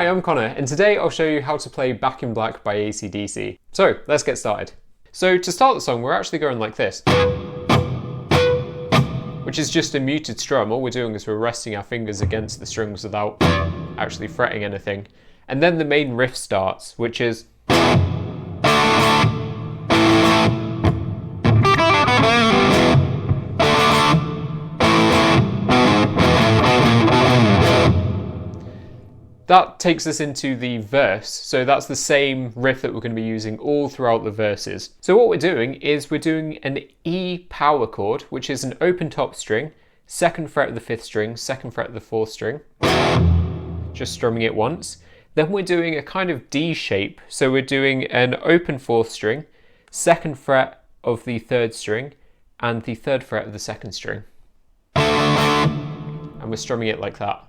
Hi, I'm Connor, and today I'll show you how to play Back in Black by ACDC. So, let's get started. So, to start the song, we're actually going like this, which is just a muted strum. All we're doing is we're resting our fingers against the strings without actually fretting anything. And then the main riff starts, which is that takes us into the verse, so that's the same riff that we're going to be using all throughout the verses. So what we're doing is we're doing an E power chord, which is an open top string, 2nd fret of the 5th string, 2nd fret of the 4th string, just strumming it once. Then we're doing a kind of D shape, so we're doing an open 4th string, 2nd fret of the 3rd string, and the 3rd fret of the 2nd string. And we're strumming it like that.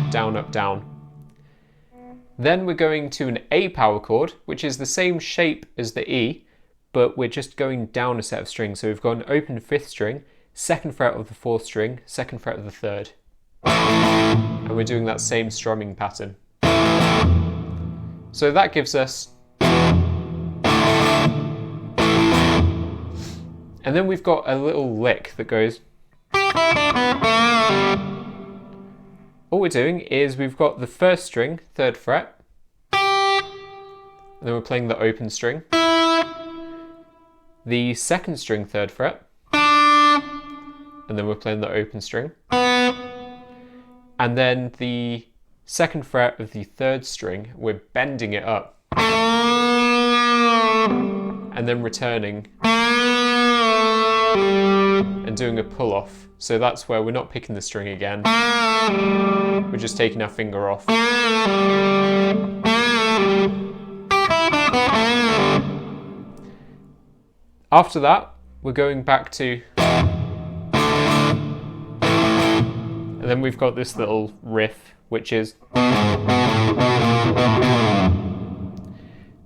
Down, up, down. Then we're going to an A power chord, which is the same shape as the E, but we're just going down a set of strings. So we've got an open 5th string, 2nd fret of the 4th string, 2nd fret of the 3rd. And we're doing that same strumming pattern. So that gives us... And then we've got a little lick that goes... All we're doing is we've got the 1st string, 3rd fret, and then we're playing the open string, the 2nd string, 3rd fret, and then we're playing the open string, and then the 2nd fret of the 3rd string, we're bending it up, and then returning and doing a pull off. So that's where we're not picking the string again, we're just taking our finger off. After that, we're going back to, and then we've got this little riff, which is,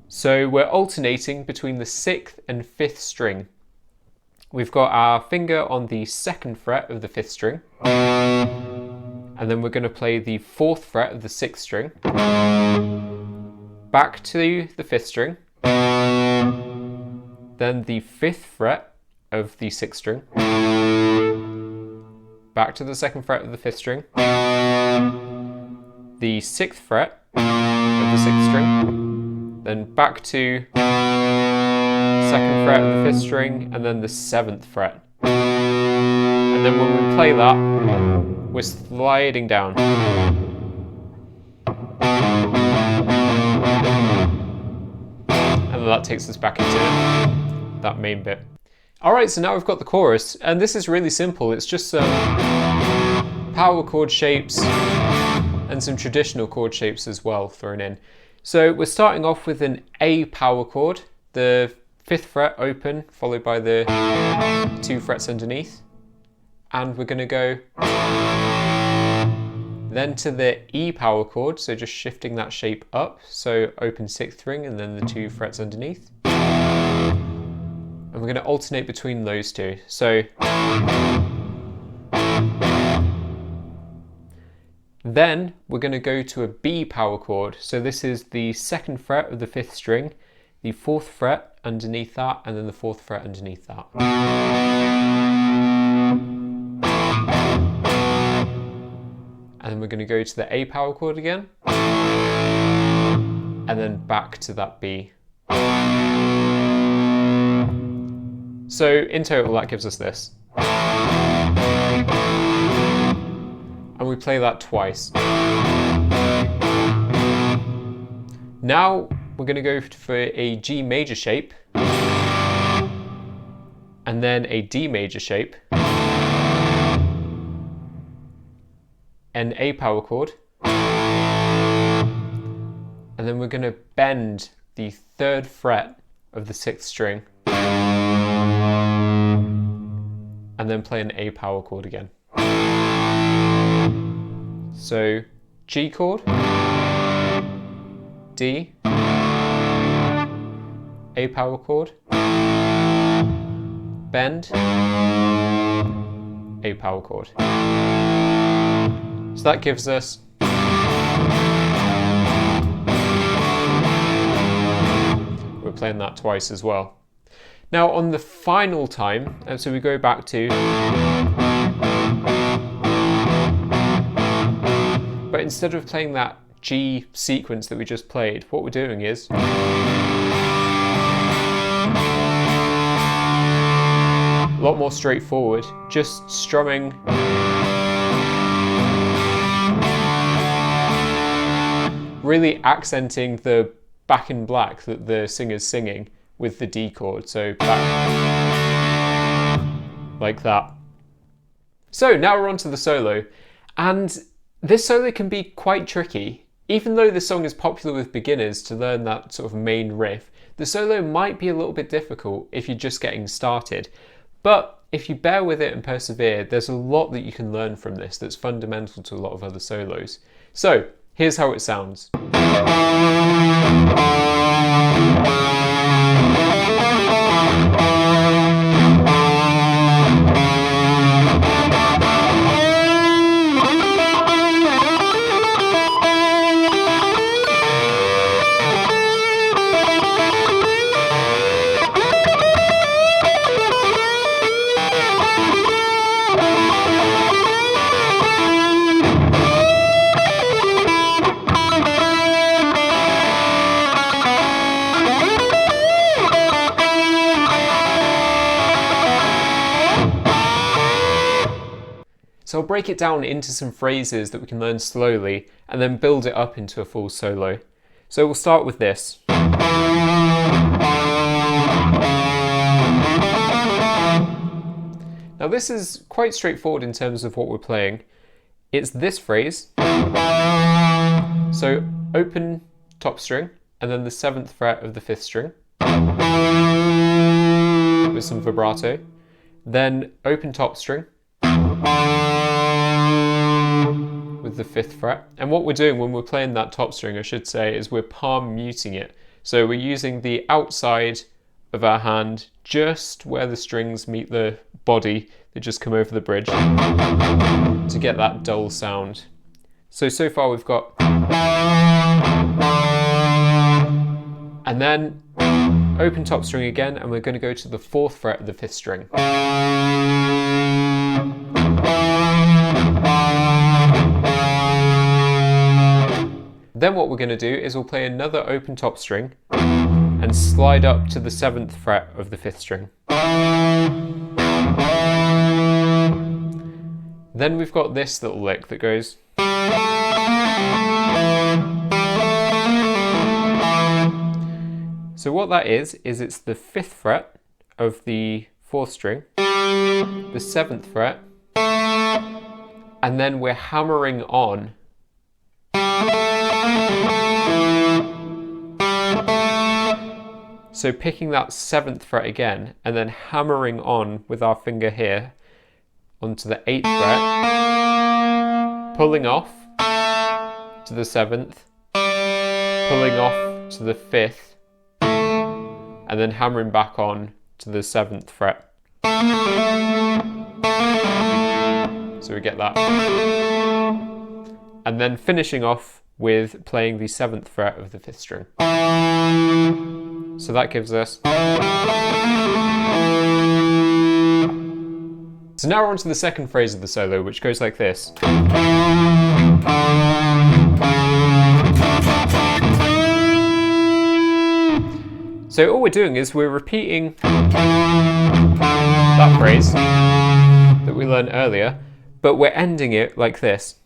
so we're alternating between the 6th and 5th string. We've got our finger on the 2nd fret of the 5th string, and then we're going to play the 4th fret of the 6th string, back to the 5th string, then the 5th fret of the 6th string, back to the 2nd fret of the 5th string, the 6th fret of the 6th string, then back to 2nd fret of the 5th string, and then the 7th fret. And then when we play that, we're sliding down. And then that takes us back into that main bit. Alright, so now we've got the chorus, and this is really simple. It's just some power chord shapes and some traditional chord shapes as well thrown in. So we're starting off with an A power chord, the 5th fret open, followed by the 2 frets underneath. And we're going to go then to the E power chord, so just shifting that shape up, so open 6th string and then the 2 frets underneath. And we're going to alternate between those two. So then we're going to go to a B power chord, so this is the 2nd fret of the 5th string, the 4th fret underneath that, and then the 4th fret underneath that. And then we're going to go to the A power chord again, and then back to that B. So in total that gives us this. And we play that twice. Now we're going to go for a G major shape, and then a D major shape, an A power chord, and then we're going to bend the 3rd fret of the 6th string, and then play an A power chord again. So G chord, D, A power chord, bend, A power chord. So that gives us playing that twice as well. Now on the final time, and so we go back to, but instead of playing that G sequence that we just played, what we're doing is a lot more straightforward, just strumming really accenting the back in black that the singer's singing with the D chord, so back like that. So now we're on to the solo, and this solo can be quite tricky. Even though the song is popular with beginners to learn that sort of main riff, the solo might be a little bit difficult if you're just getting started. But if you bear with it and persevere, there's a lot that you can learn from this that's fundamental to a lot of other solos. So here's how it sounds. So I'll break it down into some phrases that we can learn slowly and then build it up into a full solo. So we'll start with this. Now this is quite straightforward in terms of what we're playing. It's this phrase. So open top string and then the 7th fret of the 5th string with some vibrato. Then open top string with the 5th fret. And what we're doing when we're playing that top string, I should say, is we're palm muting it. So we're using the outside of our hand just where the strings meet the body, they just come over the bridge to get that dull sound. So far we've got, and then open top string again, and we're going to go to the 4th fret of the 5th string. Then what we're going to do is we'll play another open top string and slide up to the 7th fret of the 5th string. Then we've got this little lick that goes. So what that is it's the 5th fret of the 4th string, the 7th fret, and then we're hammering on so picking that 7th fret again and then hammering on with our finger here onto the 8th fret, pulling off to the 7th, pulling off to the 5th, and then hammering back on to the 7th fret. So we get that. And then finishing off with playing the 7th fret of the 5th string. So that gives us. So now we're on to the second phrase of the solo, which goes like this. So all we're doing is we're repeating that phrase that we learned earlier, but we're ending it like this.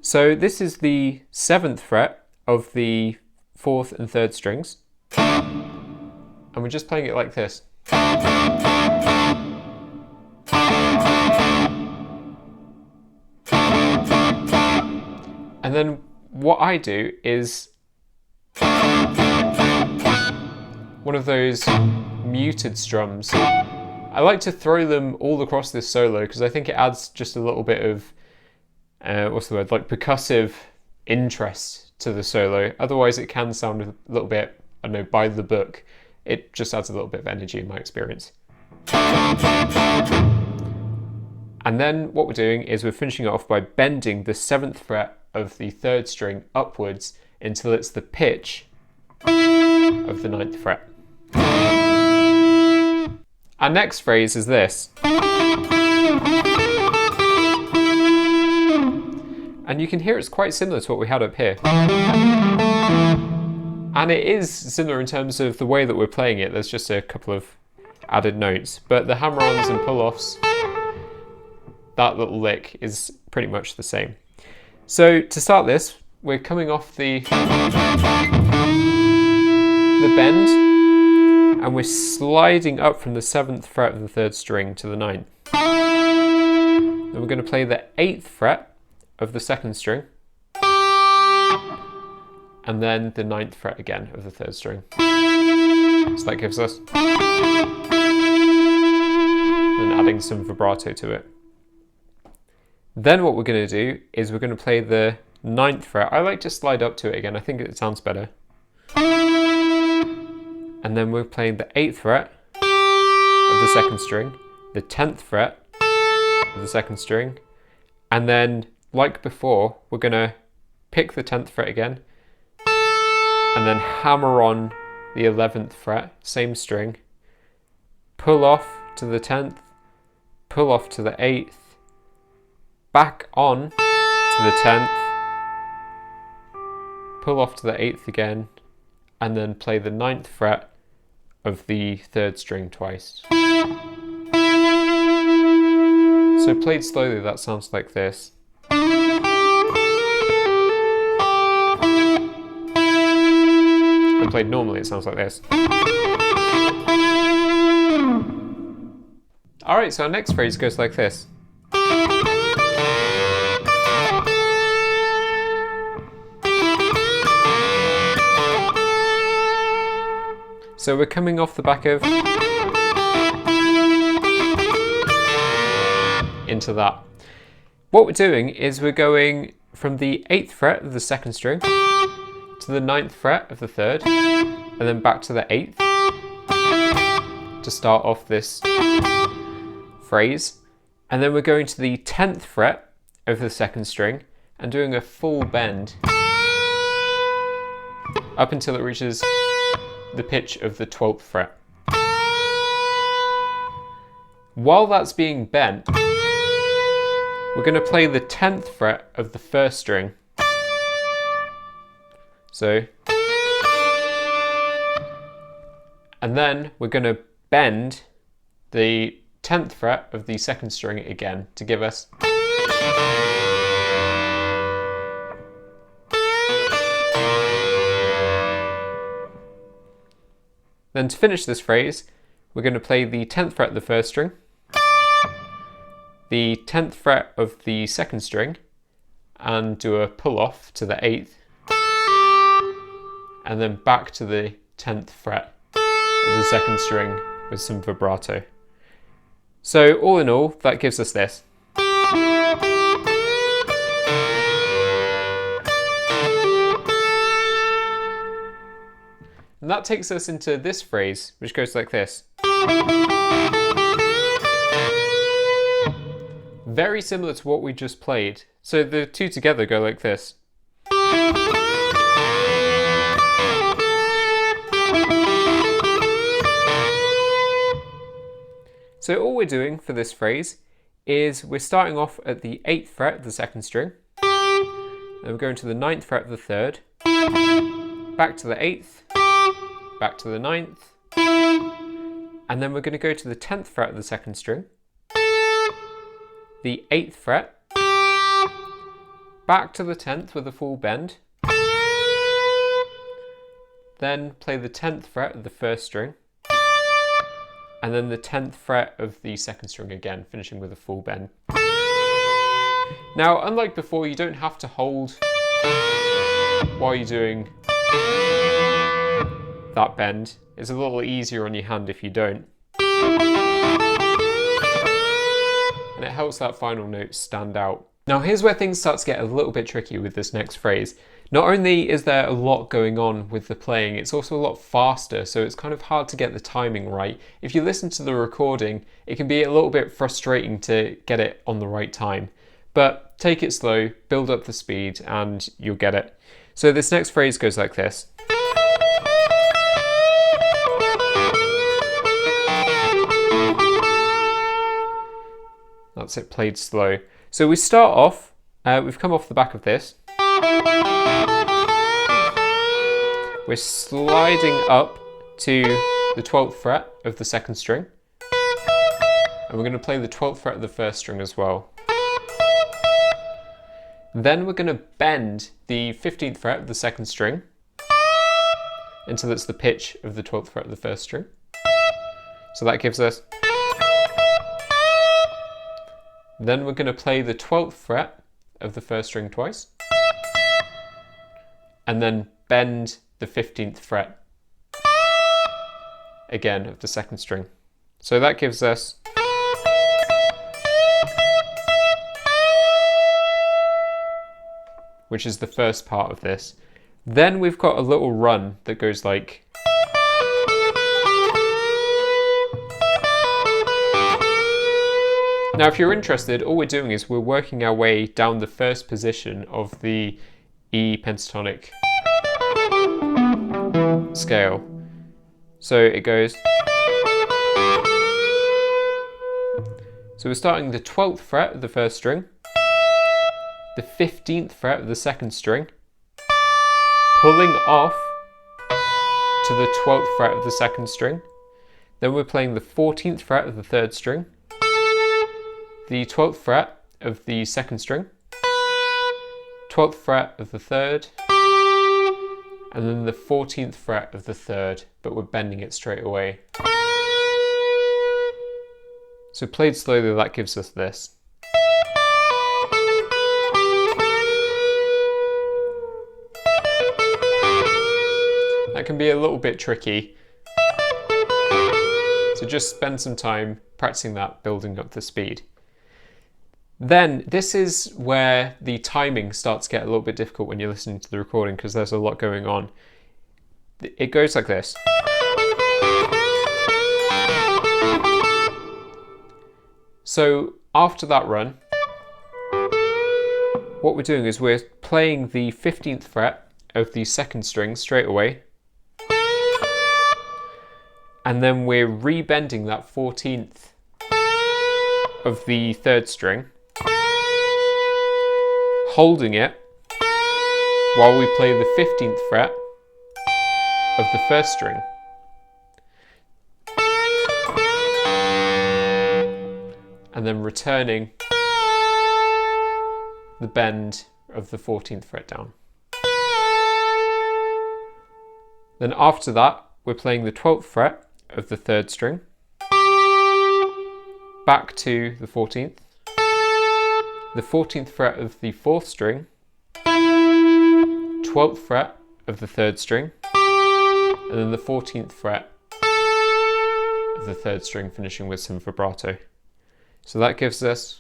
So this is the 7th fret of the 4th and 3rd strings, and we're just playing it like this. And then what I do is one of those muted strums. I like to throw them all across this solo because I think it adds just a little bit of like percussive interest to the solo. Otherwise it can sound a little bit, I don't know, by the book. It just adds a little bit of energy in my experience. And then what we're doing is we're finishing it off by bending the 7th fret of the 3rd string upwards until it's the pitch of the 9th fret. Our next phrase is this. And you can hear it's quite similar to what we had up here. And it is similar in terms of the way that we're playing it. There's just a couple of added notes. But the hammer-ons and pull-offs, that little lick is pretty much the same. So to start this, we're coming off the bend, and we're sliding up from the 7th fret of the 3rd string to the 9th. Then we're going to play the 8th fret of the 2nd string, and then the 9th fret again of the 3rd string. So that gives us, and adding some vibrato to it. Then what we're going to do is we're going to play the 9th fret. I like to slide up to it again, I think it sounds better. And then we're playing the 8th fret of the 2nd string, the 10th fret of the 2nd string, and then, like before, we're going to pick the 10th fret again, and then hammer on the 11th fret, same string, pull off to the 10th, pull off to the 8th, back on to the 10th, pull off to the 8th again, and then play the 9th fret of the 3rd string twice. So played slowly, that sounds like this. And played normally, it sounds like this. Alright, so our next phrase goes like this. So we're coming off the back of into that. What we're doing is we're going from the 8th fret of the 2nd string to the 9th fret of the 3rd, and then back to the 8th to start off this phrase. And then we're going to the 10th fret of the 2nd string and doing a full bend up until it reaches the pitch of the 12th fret. While that's being bent, we're going to play the 10th fret of the 1st string. So, and then we're going to bend the 10th fret of the 2nd string again to give us Then to finish this phrase, we're going to play the 10th fret of the 1st string, the 10th fret of the 2nd string, and do a pull off to the 8th, and then back to the 10th fret of the 2nd string with some vibrato. So all in all, that gives us this. And that takes us into this phrase, which goes like this. Very similar to what we just played. So the two together go like this. So all we're doing for this phrase is we're starting off at the 8th fret of the 2nd string, then we're going to the 9th fret of the 3rd, back to the 8th, back to the 9th, and then we're going to go to the 10th fret of the 2nd string, the 8th fret, back to the 10th with a full bend, then play the 10th fret of the 1st string, and then the 10th fret of the 2nd string again, finishing with a full bend. Now, unlike before, you don't have to hold while you're doing that bend. It's a little easier on your hand if you don't. And it helps that final note stand out. Now here's where things start to get a little bit tricky with this next phrase. Not only is there a lot going on with the playing, it's also a lot faster, so it's kind of hard to get the timing right. If you listen to the recording, it can be a little bit frustrating to get it on the right time. But take it slow, build up the speed, and you'll get it. So this next phrase goes like this. That's it, played slow. So we start off, we've come off the back of this. We're sliding up to the 12th fret of the 2nd string. And we're going to play the 12th fret of the 1st string as well. Then we're going to bend the 15th fret of the 2nd string until it's the pitch of the 12th fret of the 1st string. So that gives us... Then we're going to play the 12th fret of the 1st string twice, and then bend the 15th fret again of the 2nd string. So that gives us... which is the first part of this. Then we've got a little run that goes like... Now, if you're interested, all we're doing is we're working our way down the first position of the E pentatonic scale. So it goes... So we're starting the 12th fret of the 1st string, the 15th fret of the 2nd string, pulling off to the 12th fret of the 2nd string. Then we're playing the 14th fret of the 3rd string, the 12th fret of the 2nd string, 12th fret of the 3rd, and then the 14th fret of the 3rd, but we're bending it straight away. So played slowly, that gives us this. That can be a little bit tricky, so just spend some time practicing that, building up the speed. Then this is where the timing starts to get a little bit difficult when you're listening to the recording, because there's a lot going on. It goes like this. So after that run, what we're doing is we're playing the 15th fret of the 2nd string straight away, and then we're rebending that 14th of the 3rd string, holding it while we play the 15th fret of the 1st string. And then returning the bend of the 14th fret down. Then after that, we're playing the 12th fret of the 3rd string, back to the 14th, the 14th fret of the 4th string, 12th fret of the 3rd string, and then the 14th fret of the 3rd string, finishing with some vibrato. So that gives us...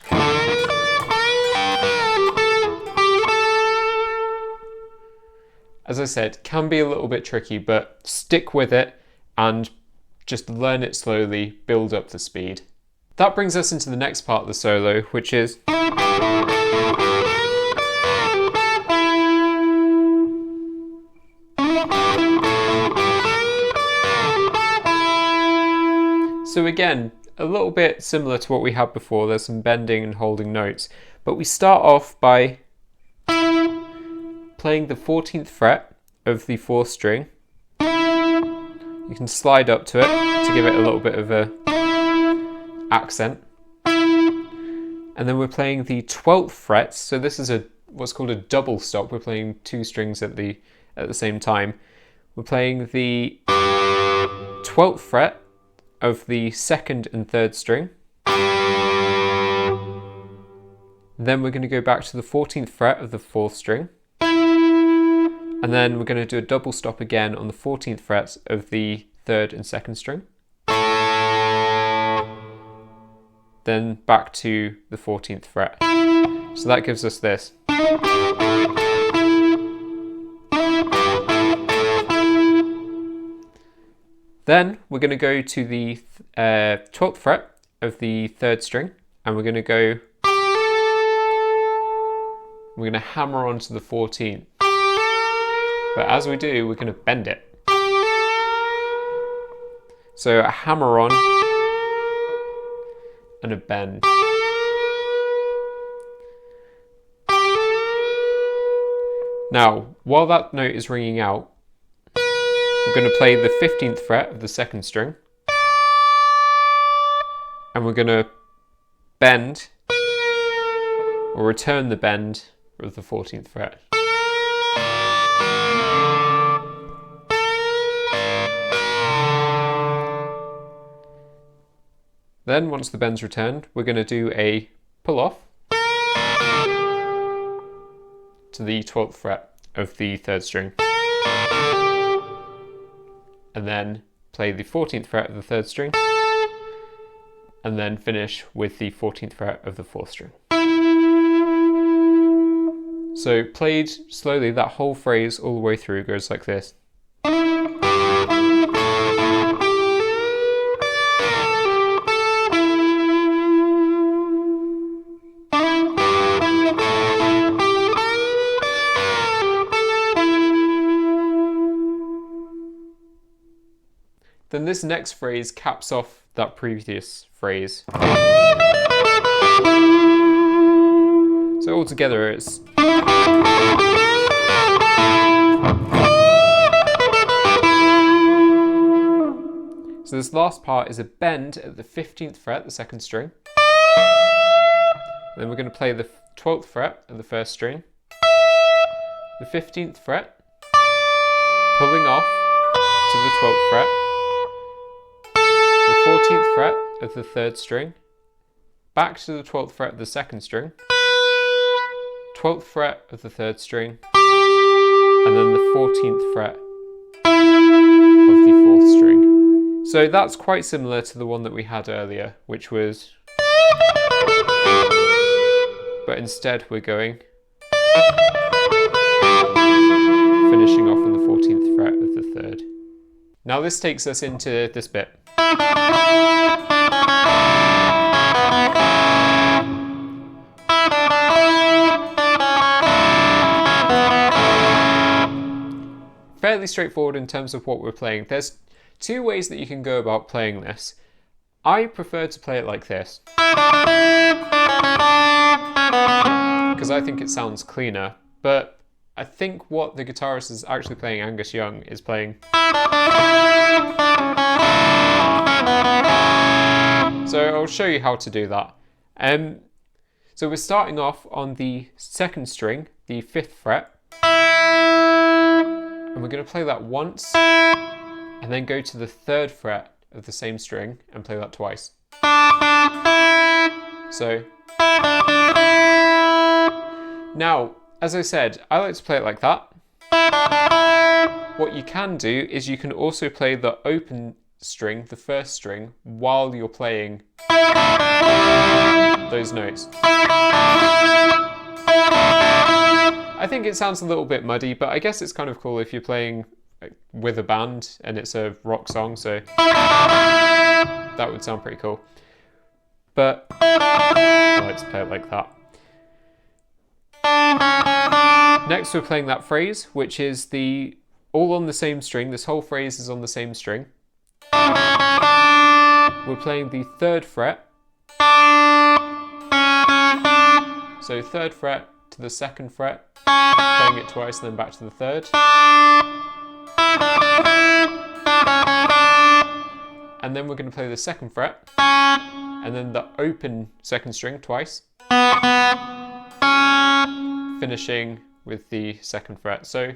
As I said, can be a little bit tricky, but stick with it and just learn it slowly, build up the speed. That brings us into the next part of the solo, which is... So again, a little bit similar to what we had before. There's some bending and holding notes, but we start off by playing the 14th fret of the 4th string. You can slide up to it to give it a little bit of a accent. And then we're playing the 12th fret. So this is what's called a double stop. We're playing 2 strings at the same time. We're playing the 12th fret of the 2nd and 3rd string. Then we're going to go back to the 14th fret of the 4th string. And then we're going to do a double stop again on the 14th fret of the 3rd and 2nd string. Then back to the 14th fret. So that gives us this. Then we're going to go to the 12th fret of the 3rd string, and we're going to go We're going to hammer onto the 14th. But as we do, we're going to bend it. So a hammer on and a bend. Now, while that note is ringing out, we're going to play the 15th fret of the 2nd string, and we're going to bend, or return the bend of the 14th fret. Then, once the bend's returned, we're going to do a pull off to the 12th fret of the 3rd string, and then play the 14th fret of the 3rd string, and then finish with the 14th fret of the 4th string. So played slowly, that whole phrase all the way through goes like this. Then this next phrase caps off that previous phrase. So altogether it's... So this last part is a bend at the 15th fret, the 2nd string. Then we're going to play the 12th fret of the 1st string, the 15th fret, pulling off to the 12th fret, the 14th fret of the 3rd string, back to the 12th fret of the 2nd string, 12th fret of the 3rd string, and then the 14th fret of the 4th string. So that's quite similar to the one that we had earlier, which was... But instead we're going... finishing off on the 14th fret of the 3rd. Now this takes us into this bit. Fairly straightforward in terms of what we're playing. There's two ways that you can go about playing this. I prefer to play it like this, because I think it sounds cleaner, but I think what the guitarist is actually playing, Angus Young, is playing. So I'll show you how to do that. So we're starting off on the 2nd string, the 5th fret, and we're going to play that once, and then go to the 3rd fret of the same string and play that twice. So, now, as I said, I like to play it like that. What you can do is you can also play the open string, the 1st string, while you're playing those notes. I think it sounds a little bit muddy, but I guess it's kind of cool if you're playing with a band and it's a rock song, so that would sound pretty cool. But I like to play it like that. Next we're playing that phrase, which is the all on the same string. This whole phrase is on the same string. We're playing the 3rd fret. So 3rd fret to the 2nd fret, playing it twice and then back to the 3rd. And then we're going to play the 2nd fret, and then the open 2nd string twice, finishing with the 2nd fret. So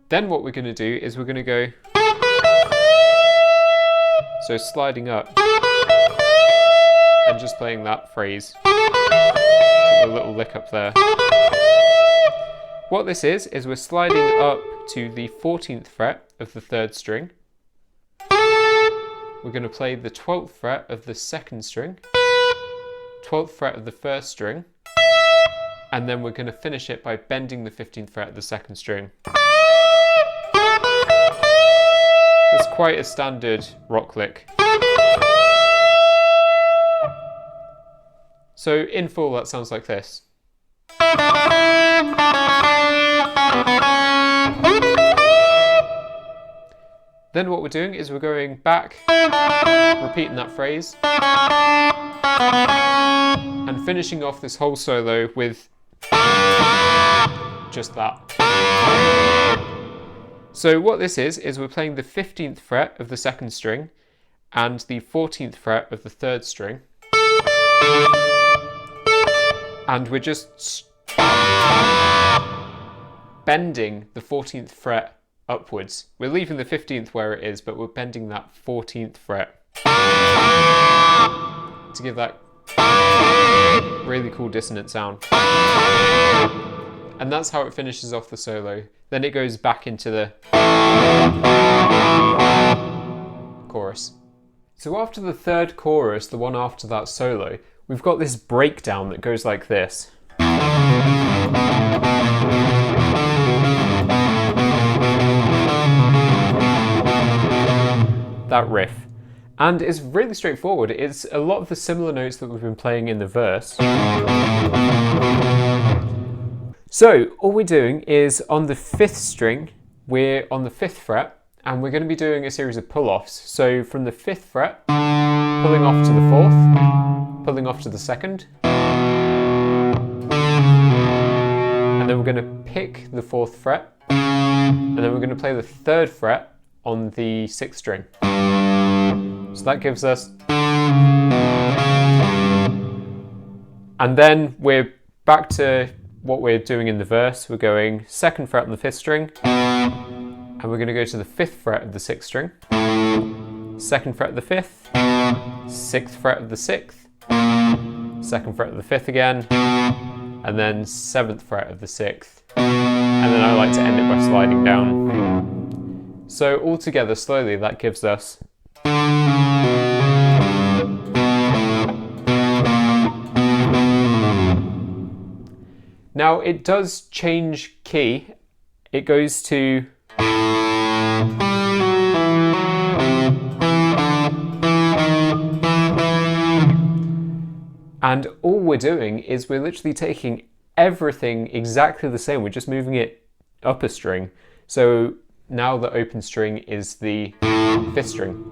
then what we're going to do is we're going to go, so sliding up and just playing that phrase, a little lick up there. What this is we're sliding up to the 14th fret of the 3rd string. We're going to play the 12th fret of the 2nd string, 12th fret of the 1st string, and then we're going to finish it by bending the 15th fret of the 2nd string. It's quite a standard rock lick. So in full, that sounds like this. Then what we're doing is we're going back, repeating that phrase, and finishing off this whole solo with just that. So what this is we're playing the 15th fret of the 2nd string and the 14th fret of the 3rd string. And we're just bending the 14th fret upwards. We're leaving the 15th where it is, but we're bending that 14th fret to give that really cool dissonant sound. And that's how it finishes off the solo. Then it goes back into the chorus. So after the 3rd chorus, the one after that solo, we've got this breakdown that goes like this. That riff. And it's really straightforward. It's a lot of the similar notes that we've been playing in the verse. So all we're doing is on the 5th string, we're on the 5th fret, and we're going to be doing a series of pull-offs. So from the 5th fret, pulling off to the 4th, pulling off to the 2nd, and then we're going to pick the 4th fret, and then we're going to play the 3rd fret on the 6th string. So that gives us, and then we're back to what we're doing in the verse. We're going 2nd fret on the 5th string, and we're going to go to the 5th fret of the 6th string, 2nd fret of the 5th, 6th fret of the 6th, 2nd fret of the 5th again, and then 7th fret of the 6th, and then I like to end it by sliding down. So all together, slowly, that gives us now it does change key. It goes to and all we're doing is we're literally taking everything exactly the same. We're just moving it up a string. So now the open string is the 5th string.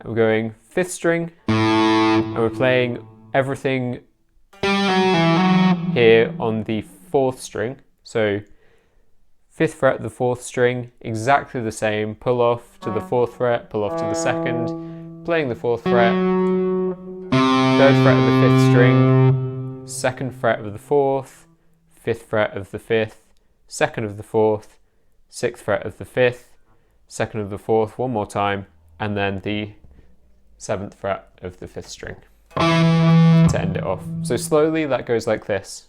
And we're going 5th string, and we're playing everything here on the 4th string. So 5th fret of the 4th string, exactly the same. Pull off to the 4th fret, pull off to the 2nd, playing the 4th fret, 3rd fret of the 5th string, 2nd fret of the 4th, 5th fret of the 5th, 2nd of the 4th, 6th fret of the 5th, 2nd of the 4th, one more time, and then the 7th fret of the 5th string to end it off. So slowly that goes like this.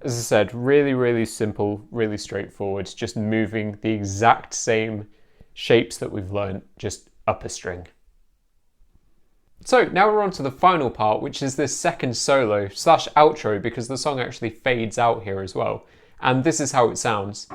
As I said, really, really simple, really straightforward, just moving the exact same shapes that we've learned, just up a string. So now we're on to the final part, which is this 2nd solo / outro, because the song actually fades out here as well. And this is how it sounds.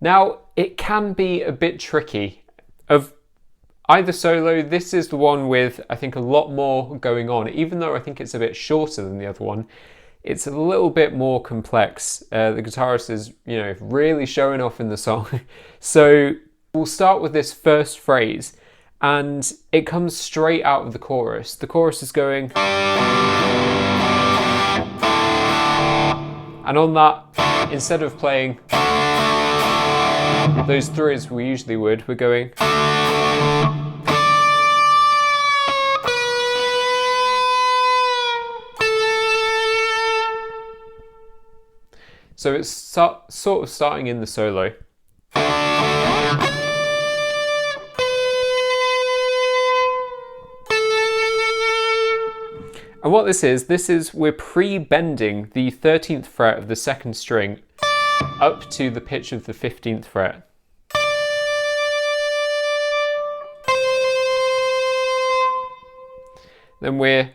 Now, it can be a bit tricky. Of either solo, this is the one with, I think, a lot more going on. Even though I think it's a bit shorter than the other one, it's a little bit more complex. The guitarist is, really showing off in the song. So we'll start with this first phrase, and it comes straight out of the chorus. The chorus is going, and on that, instead of playing those threes we usually would, we're going, So it's sort of starting in the solo. And what this is we're pre-bending the 13th fret of the 2nd string up to the pitch of the 15th fret. Then we're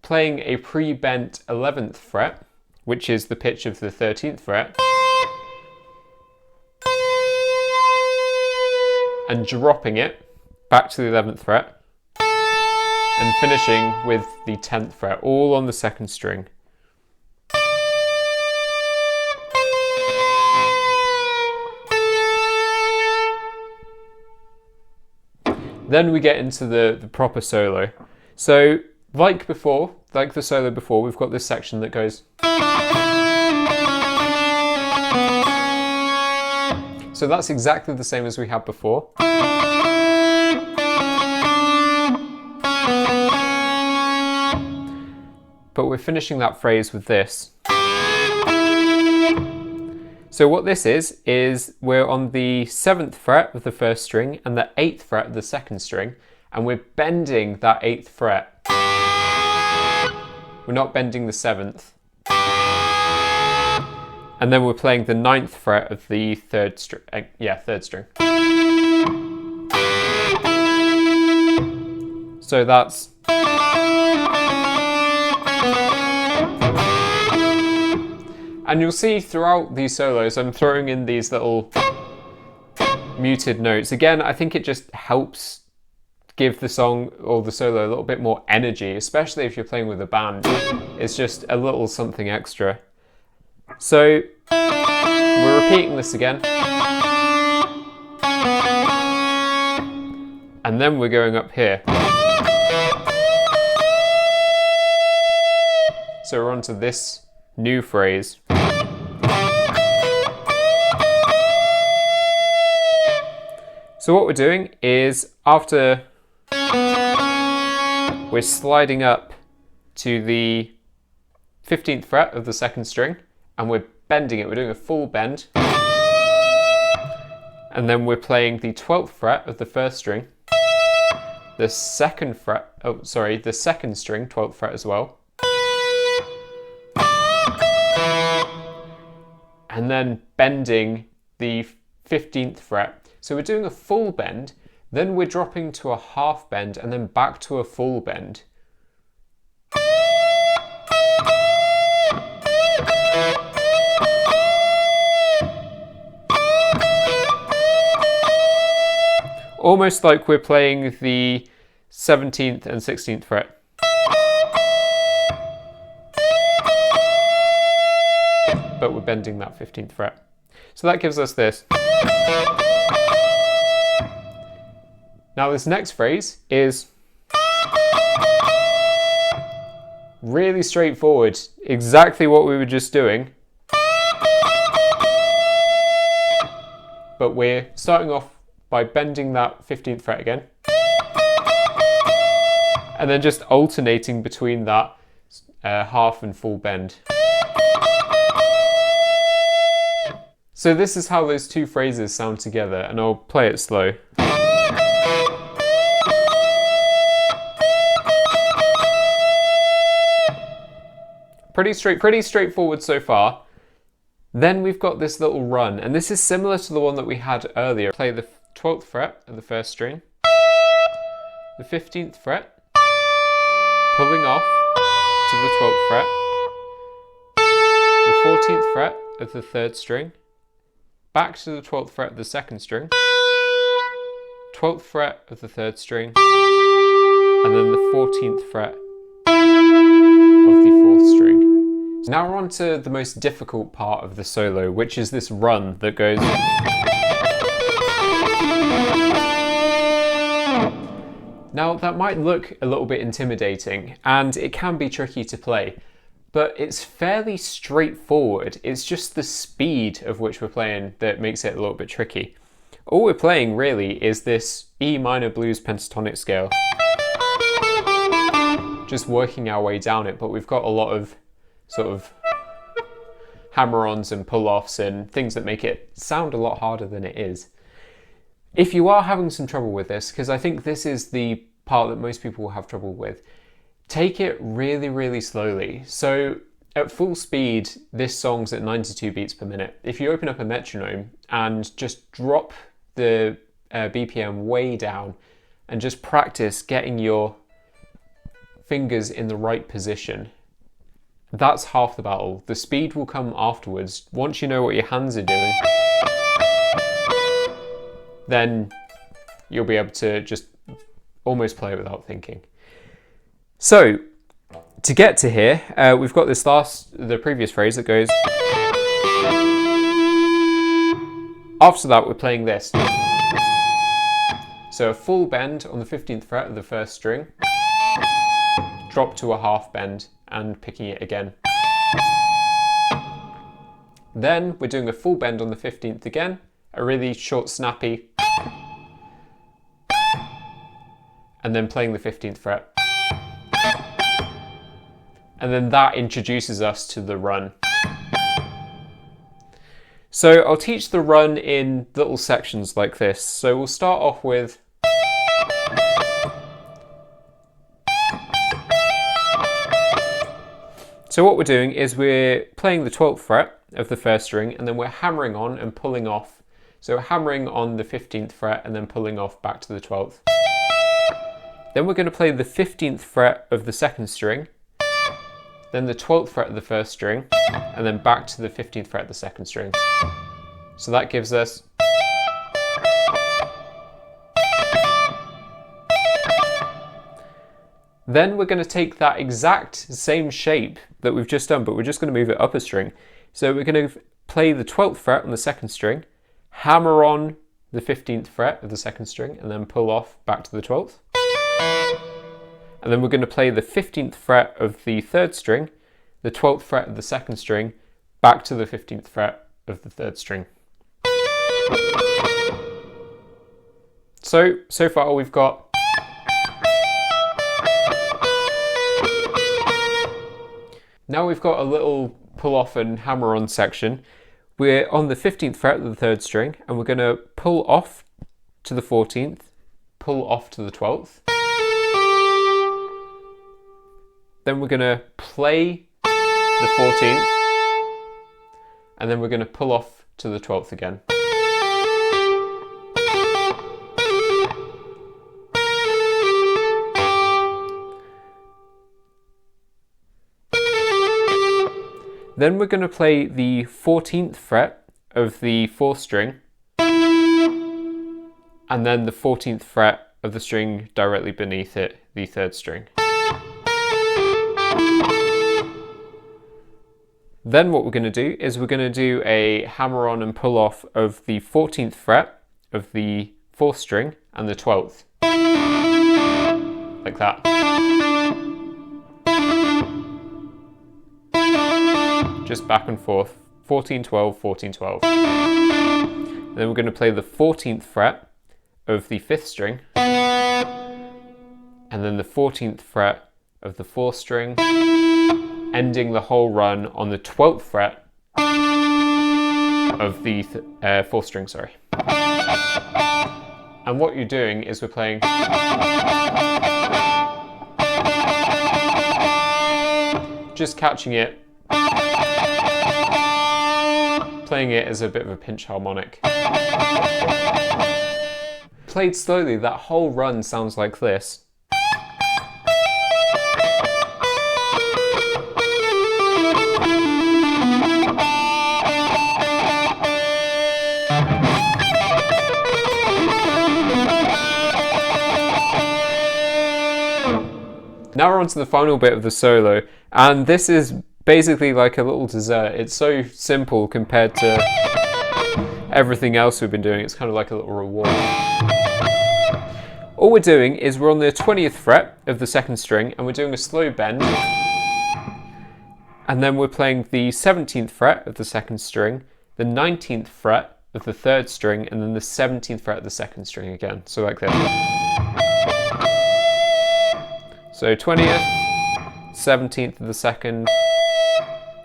playing a pre-bent 11th fret, which is the pitch of the 13th fret, and dropping it back to the 11th fret, and finishing with the 10th fret, all on the 2nd string. Then we get into the proper solo. So, like before, like the solo before, we've got this section that goes. So that's exactly the same as we had before. But we're finishing that phrase with this. So what this is we're on the 7th fret of the 1st string and the 8th fret of the 2nd string, and we're bending that 8th fret. We're not bending the 7th. And then we're playing the 9th fret of the 3rd string. 3rd string. So that's. And you'll see throughout these solos, I'm throwing in these little muted notes. Again, I think it just helps give the song or the solo a little bit more energy, especially if you're playing with a band. It's just a little something extra. So we're repeating this again. And then we're going up here. So we're on to this new phrase. So what we're doing is, after we're sliding up to the 15th fret of the 2nd string, and we're bending it, we're doing a full bend, and then we're playing the 12th fret of the 1st string, the 2nd fret, the 2nd string, 12th fret as well, and then bending the 15th fret. So we're doing a full bend, then we're dropping to a half bend, and then back to a full bend. Almost like we're playing the 17th and 16th fret. But we're bending that 15th fret. So that gives us this. Now this next phrase is really straightforward, exactly what we were just doing. But we're starting off by bending that 15th fret again, and then just alternating between that half and full bend. So this is how those two phrases sound together, and I'll play it slow. Pretty straightforward so far. Then we've got this little run, and this is similar to the one that we had earlier. Play the 12th fret of the 1st string, the 15th fret, pulling off to the 12th fret, the 14th fret of the 3rd string, back to the 12th fret of the 2nd string, 12th fret of the 3rd string, and then the 14th fret of the 4th string. Now we're on to the most difficult part of the solo, which is this run that goes. Now that might look a little bit intimidating, and it can be tricky to play, but it's fairly straightforward. It's just the speed of which we're playing that makes it a little bit tricky. All we're playing really is this E minor blues pentatonic scale. Just working our way down it, but we've got a lot of sort of hammer-ons and pull-offs and things that make it sound a lot harder than it is. If you are having some trouble with this, because I think this is the part that most people will have trouble with, take it really, really slowly. So at full speed, this song's at 92 beats per minute. If you open up a metronome and just drop the BPM way down and just practice getting your fingers in the right position, that's half the battle. The speed will come afterwards. Once you know what your hands are doing, then you'll be able to just almost play it without thinking. So to get to here, we've got the previous phrase that goes. After that, we're playing this. So a full bend on the 15th fret of the first string, drop to a half bend and picking it again. Then we're doing a full bend on the 15th again, a really short snappy, and then playing the 15th fret. And then that introduces us to the run. So I'll teach the run in little sections like this. So we'll start off with So what we're doing is we're playing the 12th fret of the first string, and then we're hammering on and pulling off. So hammering on the 15th fret and then pulling off back to the 12th. Then we're going to play the 15th fret of the second string, then the 12th fret of the first string, and then back to the 15th fret of the second string. So that gives us Then we're going to take that exact same shape that we've just done, but we're just going to move it up a string. So we're going to play the 12th fret on the second string, hammer on the 15th fret of the second string, and then pull off back to the 12th. And then we're going to play the 15th fret of the third string, the 12th fret of the second string, back to the 15th fret of the third string. So far we've got Now we've got a little pull off and hammer on section. We're on the 15th fret of the third string, and we're going to pull off to the 14th, pull off to the 12th. Then we're going to play the 14th, and then we're going to pull off to the 12th again. Then we're going to play the 14th fret of the fourth string, and then the 14th fret of the string directly beneath it, the third string. Then what we're going to do is we're going to do a hammer on and pull off of the 14th fret of the fourth string and the 12th. Like that. Just back and forth, 14, 12, 14, 12. And then we're going to play the 14th fret of the fifth string, and then the 14th fret of the fourth string, ending the whole run on the 12th fret of the fourth string, sorry. And what you're doing is we're playing just catching it, playing it as a bit of a pinch harmonic. Played slowly, that whole run sounds like this. Now we're on to the final bit of the solo, and this is basically like a little dessert. It's so simple compared to everything else we've been doing. It's kind of like a little reward. All we're doing is we're on the 20th fret of the second string, and we're doing a slow bend, and then we're playing the 17th fret of the second string, the 19th fret of the third string, and then the 17th fret of the second string again. So like this. So 20th, 17th of the second,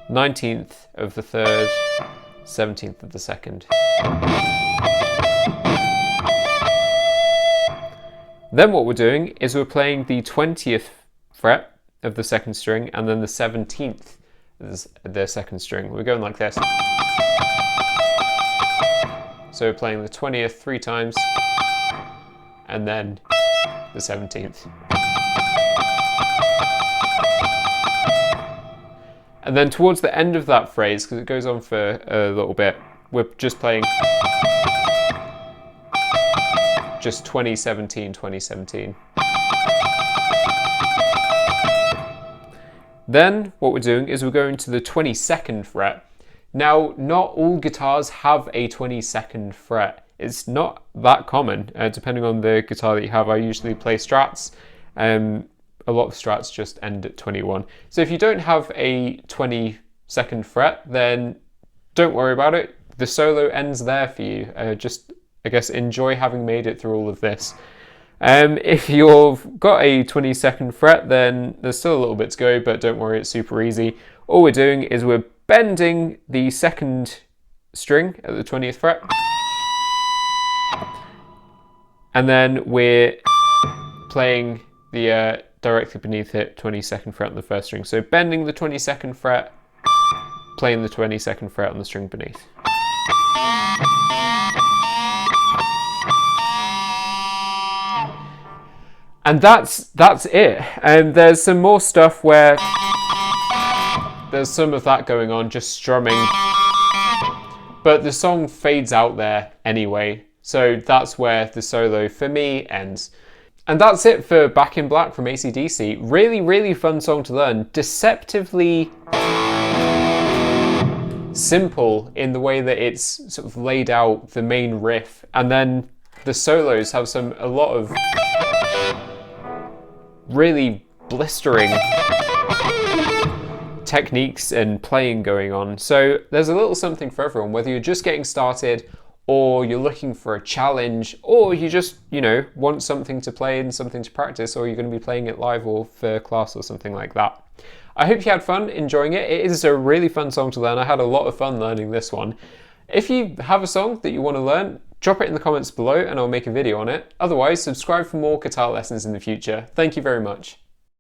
19th of the third, 17th of the second. Then what we're doing is we're playing the 20th fret of the second string and then the 17th is the second string. We're going like this. So we're playing the 20th 3 times and then the 17th. And then towards the end of that phrase, because it goes on for a little bit, we're just playing just 2017, 2017. Then what we're doing is we're going to the 22nd fret. Now, not all guitars have a 22nd fret. It's not that common, depending on the guitar that you have. I usually play Strats. A lot of Strats just end at 21. So if you don't have a 22nd fret, then don't worry about it. The solo ends there for you. Just, I guess, enjoy having made it through all of this. If you've got a 22nd fret, then there's still a little bit to go, but don't worry, it's super easy. All we're doing is we're bending the second string at the 20th fret, and then we're playing the directly beneath it 22nd fret on the first string. So bending the 22nd fret, playing the 22nd fret on the string beneath. And that's it. And there's some more stuff where there's some of that going on, just strumming. But the song fades out there anyway. So that's where the solo, for me, ends. And that's it for Back in Black from ACDC. Really, really fun song to learn. Deceptively simple in the way that it's sort of laid out, the main riff. And then the solos have a lot of really blistering techniques and playing going on. So there's a little something for everyone, whether you're just getting started or you're looking for a challenge, or you just, want something to play and something to practice, or you're going to be playing it live or for class or something like that. I hope you had fun enjoying it. It is a really fun song to learn. I had a lot of fun learning this one. If you have a song that you want to learn, drop it in the comments below and I'll make a video on it. Otherwise, subscribe for more guitar lessons in the future. Thank you very much.